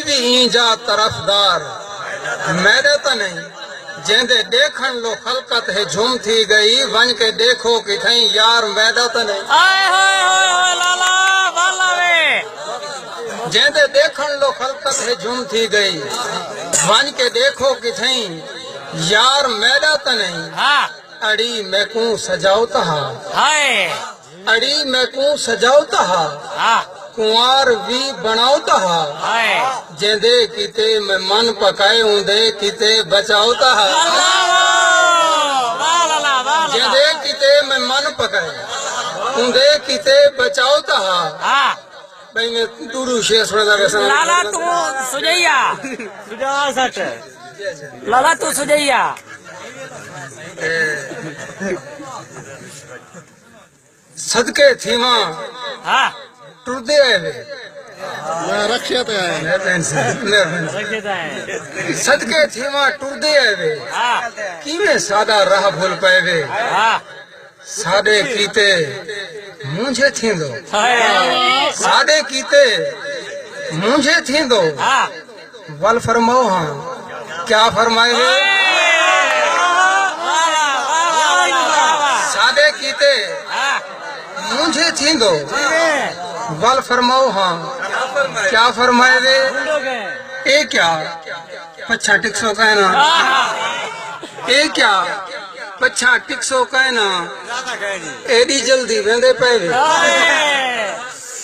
بھی اینجا طرفدار میرے تو نہیں جیندے دیکھن لو خلقت ہے جھوم تھی گئی ون کے دیکھو کتھیں یار میرے تو نہیں آئے ہوئے ہوئے ہوئے لالا بالا وے جیندے دیکھن لو خلقت ہے جھوم تھی گئی ون کے دیکھو کتھیں یار میرا تو نہیں ہاں اڑی میں کوں سجاؤ تہا ہائے اڑی میں کوں سجاؤ تہا ہاں کنوار بھی بناؤ تہا ہائے جیندے کیتے میں من پکائے ہوں دے کیتے بچاؤ تہا جیندے کیتے میں من پکائے ہوں دے کیتے بچاؤ تہا ہاں بھئی میں دورو شیئر سوڑا دا ویسا لالا تو سجیا لالا تو سجیا صدقے تھی ماں ہاں ٹر دے آئے وے رکشت ہے صدقے تھی ماں ٹر دے آئے وے ہاں کی میں سادہ راہ بھول پائے وے ہاں سادے کیتے مجھے تھیں دو ہائے سادے کیتے مجھے تھیں دو ہاں ول فرماؤ ہاں کیا فرمائے وے سادے کیتے مجھے تھیں دو ول فرماؤ ہاں کیا فرمائے وے اے کیا پچھا ٹکسو کہنا اے کیا پچھا ٹکسو کہنا ایڈی جلدی ویندے پے وے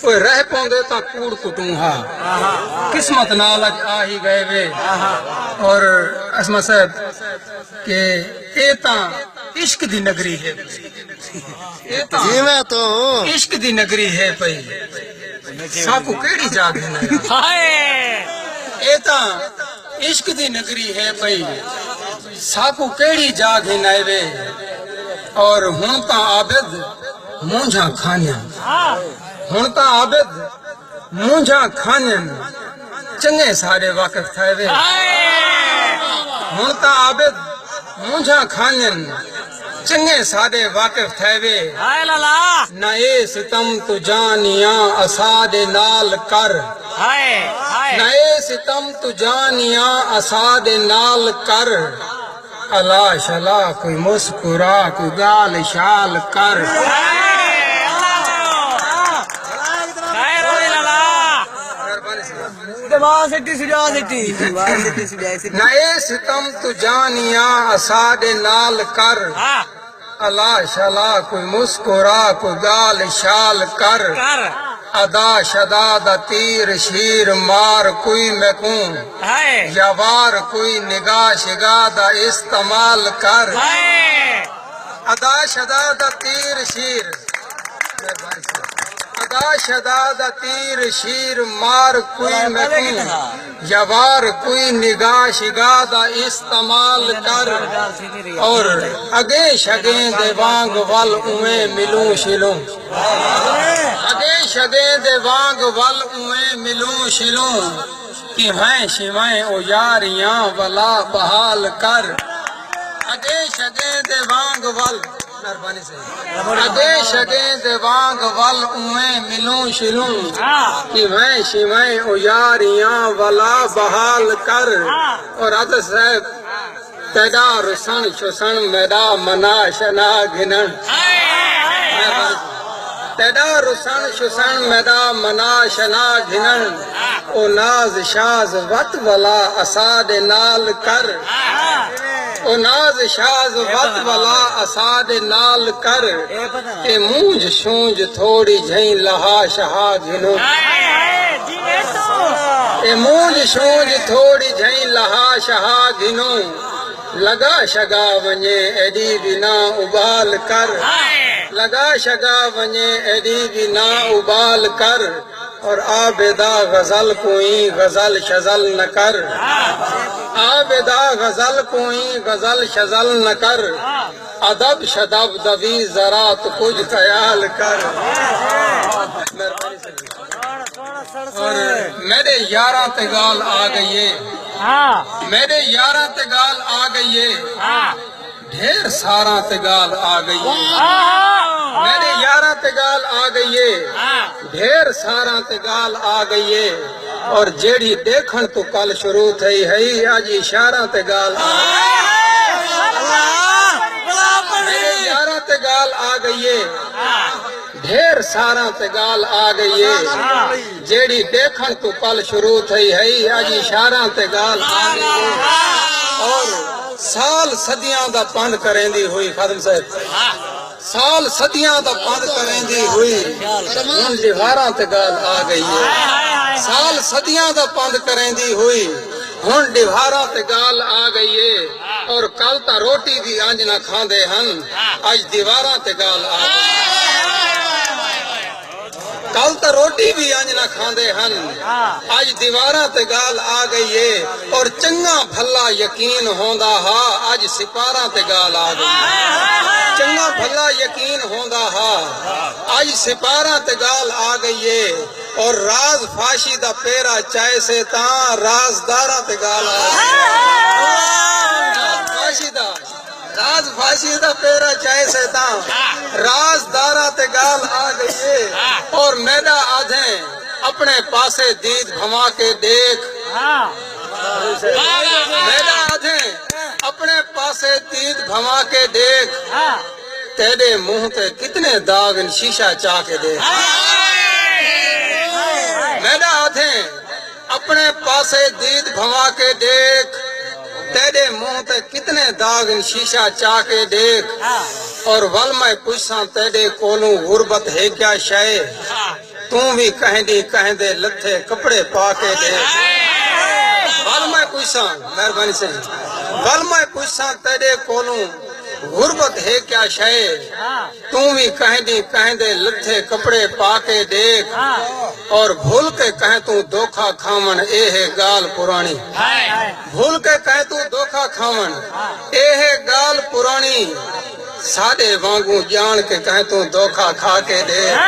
اوے رہ پوندے تا کوڑ کٹوں ہا قسمت نال اج آ ہی گئے وے اور اسما صاحب کہ اے تا عشق دی نگری ہے اے تا جی میں تو عشق دی نگری ہے پئی ساکو کیڑی جاگ ہے نا ہائے اے تا عشق دی نگری ہے پئی ساکو کیڑی جاگ ہے نا وے اور ہن تا عابد مونجھا کھانیاں ہن تا عابد مونجھا کھانیاں چنگے سارے واقف تھائے وے ہن تا عابد مونجھا کھانیاں چنگے سارے واقف تھائے وے ہائے لالا نہ اے ستم تو جانیاں اساد نال کر ہائے ہائے نہ اے ستم تو جانیاں اساد نال کر الا شلا کوئی مسکرا کوئی گال شال کر خیر ہوئے لالا نہ اے ستم تو جانیاں اساد نال کر ہاں الا شلا کوئی مسکرا کوئی گال شال کر کر ادا شدا دا تیر شیر مار کوئی میں کوں ہائے یا وار کوئی نگاہ شگاہ دا استعمال کر ہائے ادا شدا دا تیر شیر ادا شدا دا تیر شیر مار کوئی میں کوں یا وار کوئی نگاہ شگاہ دا استعمال کر اور اگے شگیں دے وانگ ول اویں ملوں شلوں اگے شگیں دے وانگ ول اویں ملوں شلوں کہ ہیں شویں او یاریاں ولا بحال کر اگے شگیں دے وانگ ول مہربانی سے اگے شگیں دے وانگ ول اویں ملوں شلوں کہ میں شویں او یاریاں ولا بحال کر اور عدد صاحب پیدا رسن شسن میدا منا شنا گھنن پیدا رسن شسن میدا منا شنا گھنن او ناز شاز وط ولا اساد نال کر او ناز شاز وط ولا اساد نال کر اے مونج شونج تھوڑی جھیں لہا شہا گھنو اے مونج شونج تھوڑی جھیں لہا شہا گھنو لگا شگا ونجے ایڈی بنا ابال کر لگا شگا ونجے ایڈی بنا ابال کر اور آبدا غزل کوئی غزل شزل نہ کر آبدا غزل کوئی غزل شزل نہ کر ادب شدب دبی ذرا تو کچھ خیال کر اور میرے یارہ تگال آ گئی ہے ہاں میرے یارہ تگال آ گئی ہے ہاں ڈھیر سارا تے گال آ گئی ہے میرے یاراں تے گال آ گئی ہے ڈھیر سارا تے گال آ گئی ہے اور جیڑی دیکھن تو کل شروع تھی ہے آج اشارہ تے گال آ گئی میرے یاراں تے گال آ گئی ہے ڈھیر سارا تے گال آ گئی ہے جیڑی دیکھن تو کل شروع تھی ہے آج اشارہ تے گال آ گئی ہے اور سال صدیاں دا پند کریں دی ہوئی خادم صاحب سال صدیاں دا پند کریں دی ہوئی ہن دیواراں تے گال آ گئی ہے سال صدیاں دا پند کریں دی ہوئی ہن دیواراں تے گال آ گئی ہے اور کل تا روٹی بھی انج نہ کھاندے ہن اج دیواراں تے گال آ گئی کل تا روٹی بھی انج نہ کھاندے ہن اج دیواراں تے گال آ گئی ہے اور چنگا بھلا یقین ہوندا ہا اج سپاراں تے گال آ گئی چنگا بھلا یقین ہوندا ہا اج سپاراں تے گال آ گئی ہے اور راز فاشی دا پیرا چائے سے تاں رازداراں تے گال آ گئی راز فاشی دا پیرا چائے سے تاں رازداراں تے گال آ گئی ہے اور میرا آدھیں اپنے پاسے دید بھما کے دیکھ میرا آدھیں اپنے پاسے دید بھما کے دیکھ تیرے منہ تے کتنے داغ شیشہ چاہ کے دیکھ میرا آدھیں اپنے پاسے دید بھما کے دیکھ تیرے منہ تے کتنے داغ شیشہ چاہ کے دیکھ اور ول میں پوچھاں تیرے کولوں غربت ہے کیا شے توں بھی کہیں دے لتھے کپڑے پا کے دیکھ ول میں پوچھاں مہربانی سے ول میں پوچھاں تیرے کولوں غربت ہے کیا شے توں بھی کہیں دے لتھے کپڑے پا کے دیکھ اور بھول کے کہیں تو دھوکھا کھاون اے ہے گال پرانی بھول کے کہیں تو دھوکھا کھاون اے ہے گال پرانی سادے وانگوں جان کے کہیں تو دھوکھا کھا کے دیکھ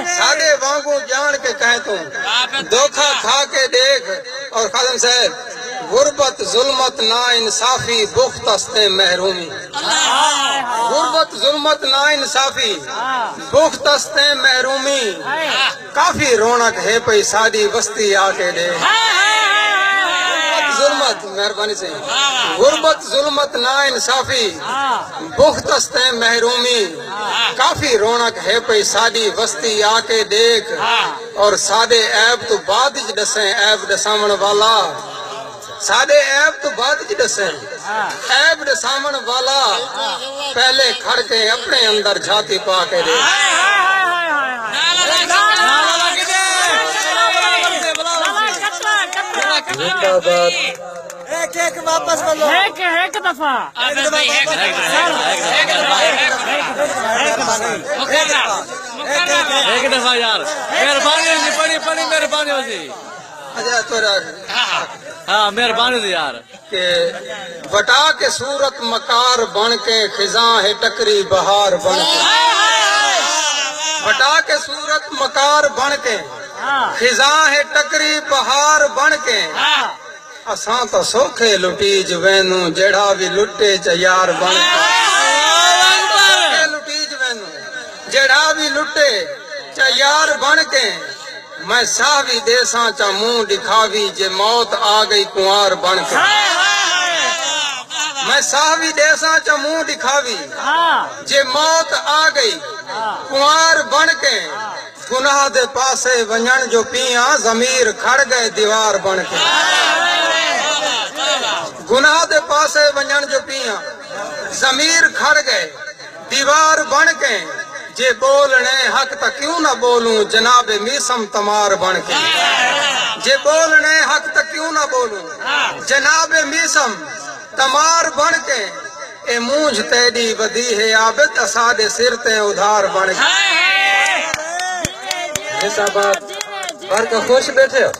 سادے وانگوں جان کے کہیں تو دھوکھا کھا کے دیکھ اور خادم صاحب غربت ظلمت نا انصافی بخت استے محرومی غربت ظلمت نا انصافی بخت استے محرومی کافی رونق ہے پئی سادی بستی آ کے دے ظلمت مہربانی سے غربت ظلمت نا انصافی بخت استے محرومی کافی رونق ہے پئی سادی بستی آ کے دیکھ اور سادے عیب تو بعد ڈسیں عیب ڈسامن والا سادے عیب تو بعد کی دسیں عیب ڈسامن والا پہلے کھڑ کے اپنے اندر جھاتی پا کے دے ایک واپس بولو ایک دفعہ ایک دفعہ یار مہربانی بڑی مہربانی ہو جی ہاں مہربانی دی یار کہ بٹا کے صورت مکار بن کے خزاں ہے ٹکری بہار بن کے بٹا کے صورت مکار بن کے خزاں ہے ٹکری بہار بن کے اساں تو سوکھے لٹی جوینوں جڑا بھی لٹے چیار بن کے لٹی جوینوں جڑا بھی لٹے چیار بن کے میں ساوی دیساں چا منہ دکھاوی جے موت آ گئی کنوار بن کے میں ساوی دیساں چا منہ دکھاوی جے موت آ گئی کنوار بن کے گناہ دے پاسے ونجن جو پیاں ضمیر کھڑ گئے دیوار بن کے گناہ دے پاسے ونجن جو پیاں ضمیر کھڑ گئے دیوار بن کے جے بولنے حق تا کیوں نہ بولوں جناب میسم تمار بن کے جے بولنے حق تا کیوں نہ بولوں جناب میسم تمار بن کے اے مونجھ تیڑی ودی ہے عابد اسادے سر تے ادھار بن کے یہ سب بار کا خوش بیٹھے ہو